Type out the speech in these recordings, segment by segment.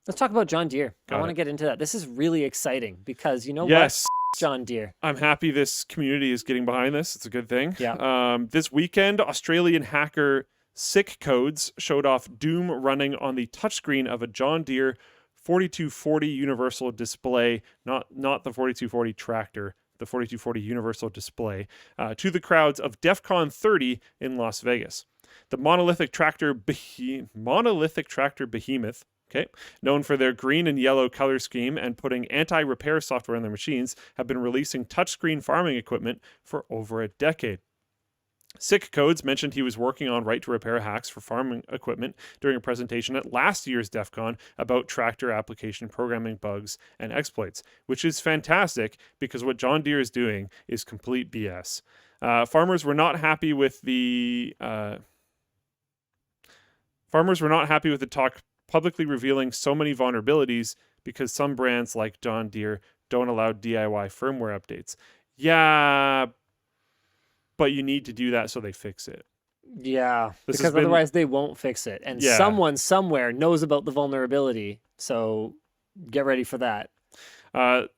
Let's talk about John Deere. I Got want to it. get into that. This is really exciting because you know what? Yes, John Deere. I'm happy this community is getting behind this. It's a good thing. Yeah. This weekend, Australian hacker Sick Codes showed off Doom running on the touchscreen of a John Deere 4240 universal display, not the 4240 tractor, the 4240 universal display, to the crowds of DEF CON 30 in Las Vegas. The monolithic tractor behemoth, okay, known for their green and yellow color scheme and putting anti-repair software on their machines, have been releasing touchscreen farming equipment for over a decade. Sick Codes mentioned he was working on right to repair hacks for farming equipment during a presentation at last year's DEF CON about tractor application programming bugs and exploits, which is fantastic because what John Deere is doing is complete BS. Farmers were not happy with the talk publicly revealing so many vulnerabilities because some brands like John Deere don't allow DIY firmware updates. Yeah, but you need to do that so they fix it. Yeah, This has because been, otherwise they won't fix it. And yeah. someone somewhere knows about the vulnerability. So get ready for that.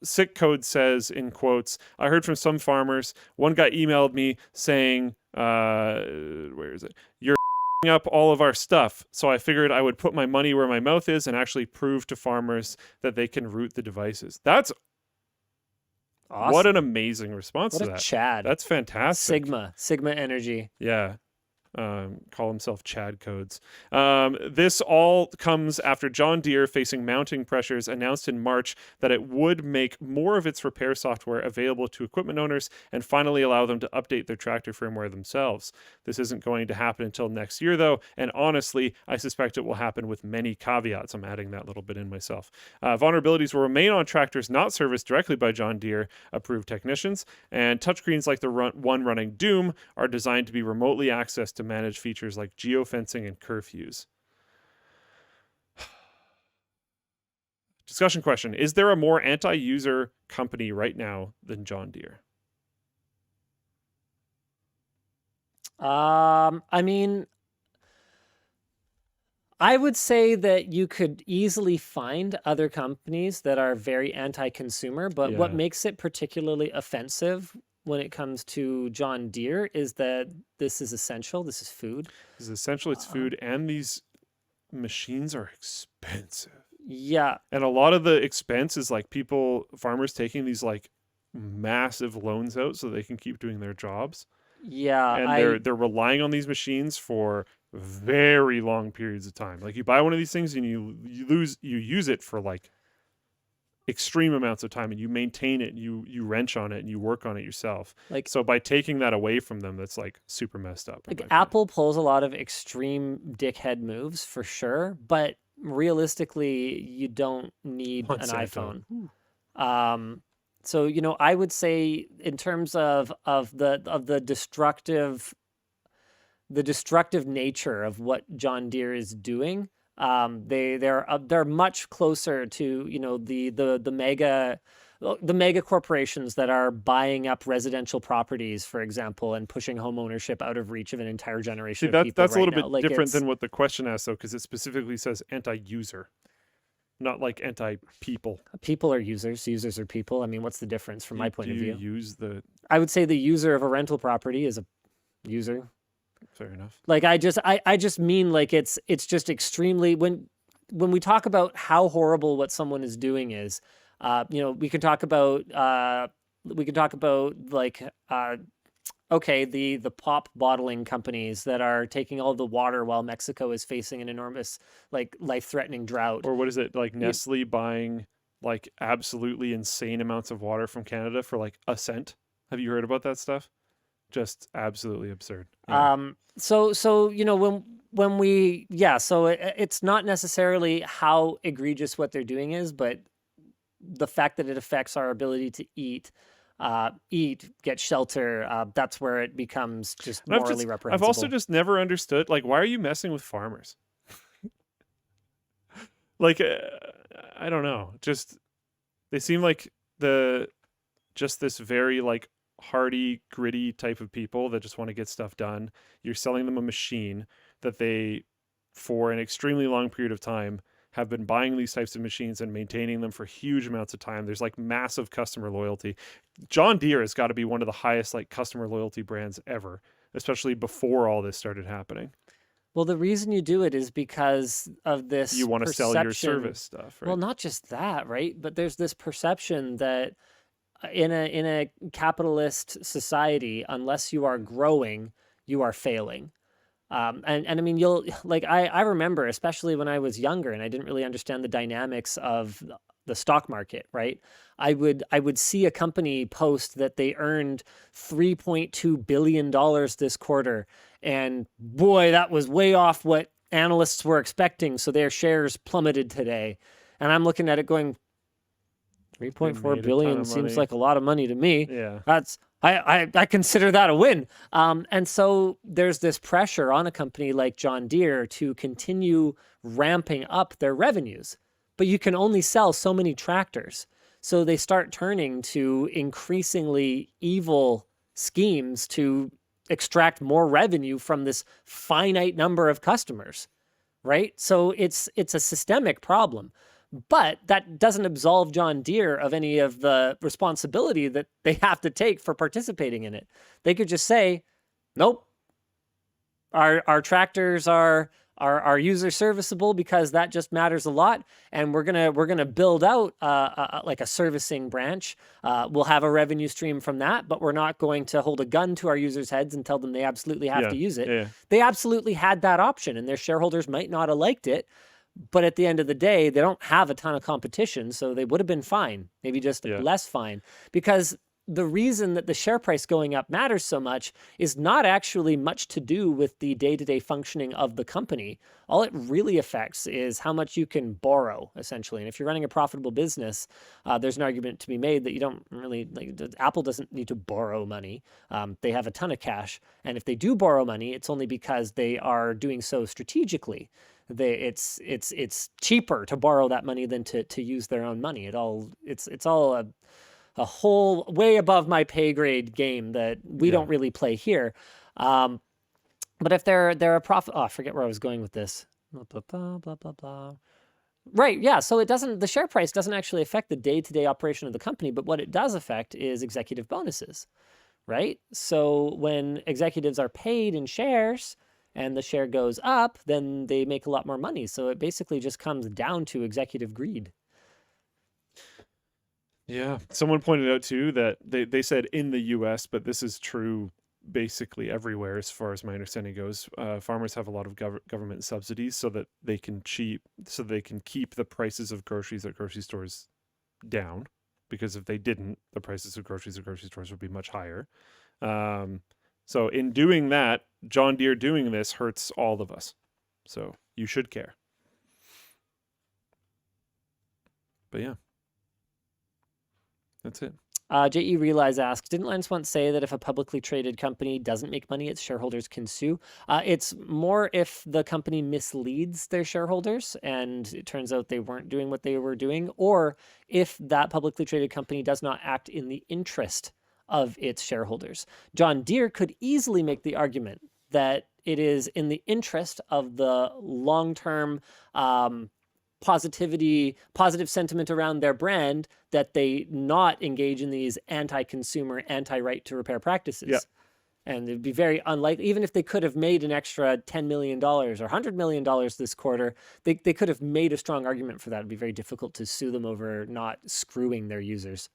Sick Code says, in quotes, I heard from some farmers. One guy emailed me saying, where is it? You're up all of our stuff. So I figured I would put my money where my mouth is and actually prove to farmers that they can root the devices. That's what an Awesome. amazing response What to a that. Chad. That's fantastic. Sigma energy. Yeah. Call himself Chad Codes. This all comes after John Deere, facing mounting pressures, announced in March that it would make more of its repair software available to equipment owners and finally allow them to update their tractor firmware themselves. This isn't going to happen until next year, though, and honestly, I suspect it will happen with many caveats. I'm adding that little bit in myself. Vulnerabilities will remain on tractors not serviced directly by John Deere approved technicians, and touchscreens like the one running Doom are designed to be remotely accessed to manage features like geofencing and curfews. Discussion question: is there a more anti-user company right now than John Deere? I mean, I would say that you could easily find other companies that are very anti-consumer, but what Yeah. makes it particularly offensive when it comes to John Deere is that this is essential. This is food. This is essentially it's Um, food, and these machines are expensive. yeah, And a lot of the expense is like farmers taking these like massive loans out so they can keep doing their jobs. yeah, And they're relying on these machines for very long periods of time. Like you buy one of these things and you use it for like extreme amounts of time, and you maintain it, and you wrench on it, and you work on it yourself. like So by taking that away from them, that's like super messed up in like my opinion. Apple pulls a lot of extreme dickhead moves for sure, but realistically, you don't need an Monsanto. iPhone. So I would say in terms of the destructive nature of what John Deere is doing, they're much closer to the mega corporations that are buying up residential properties, for example, and pushing home ownership out of reach of an entire See, generation of people that's a right little now. bit Like different it's than what the question asks, though, because it specifically says anti-user, not like anti-people. people are users. Users are people. I mean, what's the difference from my Do point of you view? use the? I would say the user of a rental property is a user. Fair enough. Like I just mean like it's just extremely when we talk about how horrible what someone is doing is, we can talk about like okay, the pop bottling companies that are taking all the water while Mexico is facing an enormous like life-threatening drought. Or what is it like You, Nestle buying like absolutely insane amounts of water from Canada for like a cent? Have you heard about that stuff? Just absolutely absurd. Yeah. so so it's not necessarily how egregious what they're doing is, but the fact that it affects our ability to get shelter, that's where it becomes just And morally I've also reprehensible. just never understood like why are you messing with farmers? Like I don't know. Just they seem like the just this very like hardy, gritty type of people that just want to get stuff done. You're selling them a machine that they for an extremely long period of time have been buying these types of machines and maintaining them for huge amounts of time. There's like massive customer loyalty. John Deere has got to be one of the highest like customer loyalty brands ever, especially before all this started happening. Well, the reason you do it is because of this You want to sell your perception. service stuff, Well, right? not just that, right? But there's this perception that in a capitalist society, unless you are growing, you are failing. And I mean, you'll like I remember, especially when I was younger and I didn't really understand the dynamics of the stock market, right? I would see a company post that they earned $3.2 billion this quarter, and boy, that was way off what analysts were expecting. So their shares plummeted today, and I'm looking at it going, They 3.4 made a ton billion of seems money. like a lot of money to me. Yeah. That's I consider that a win. And so there's this pressure on a company like John Deere to continue ramping up their revenues, but you can only sell so many tractors. So they start turning to increasingly evil schemes to extract more revenue from this finite number of customers, right? So it's a systemic problem. But that doesn't absolve John Deere of any of the responsibility that they have to take for participating in it. They could just say, nope, our tractors are user serviceable because that just matters a lot, and we're gonna build out like a servicing branch. We'll have a revenue stream from that, but we're not going to hold a gun to our users' heads and tell them they absolutely have Yeah. to use it. Yeah. They absolutely had that option, and their shareholders might not have liked it. But at the end of the day, they don't have a ton of competition, so they would have been fine, maybe just Yeah. less fine. Because the reason that the share price going up matters so much is not actually much to do with the day-to-day functioning of the company. All it really affects is how much you can borrow, essentially. And if you're running a profitable business, there's an argument to be made that you don't really, like, Apple doesn't need to borrow money. They have a ton of cash. And if they do borrow money, it's only because they are doing so strategically. It's cheaper to borrow that money than to use their own money. It's all a whole way above my pay grade game that we don't really play here. But if they're a profit, I forget where I was going with this. Blah blah blah blah blah blah. Right, yeah. So the share price doesn't actually affect the day-to-day operation of the company, but what it does affect is executive bonuses, right? So when executives are paid in shares and the share goes up, then they make a lot more money. So it basically just comes down to executive greed. Yeah. Someone pointed out too that they said in the US, but this is true basically everywhere as far as my understanding goes. Farmers have a lot of government subsidies so that they can keep the prices of groceries at grocery stores down, because if they didn't, the prices of groceries at grocery stores would be much higher. So in doing that, John Deere doing this hurts all of us. So you should care. But yeah, that's it. J.E. Realize asks, didn't Lance once say that if a publicly traded company doesn't make money, its shareholders can sue? It's more if the company misleads their shareholders and it turns out they weren't doing what they were doing, or if that publicly traded company does not act in the interest of its shareholders. John Deere could easily make the argument that it is in the interest of the long-term positive sentiment around their brand that they not engage in these anti-consumer, anti-right to repair practices. Yeah. And it'd be very unlikely, even if they could have made an extra $10 million or $100 million this quarter, they could have made a strong argument for that. It'd be very difficult to sue them over not screwing their users.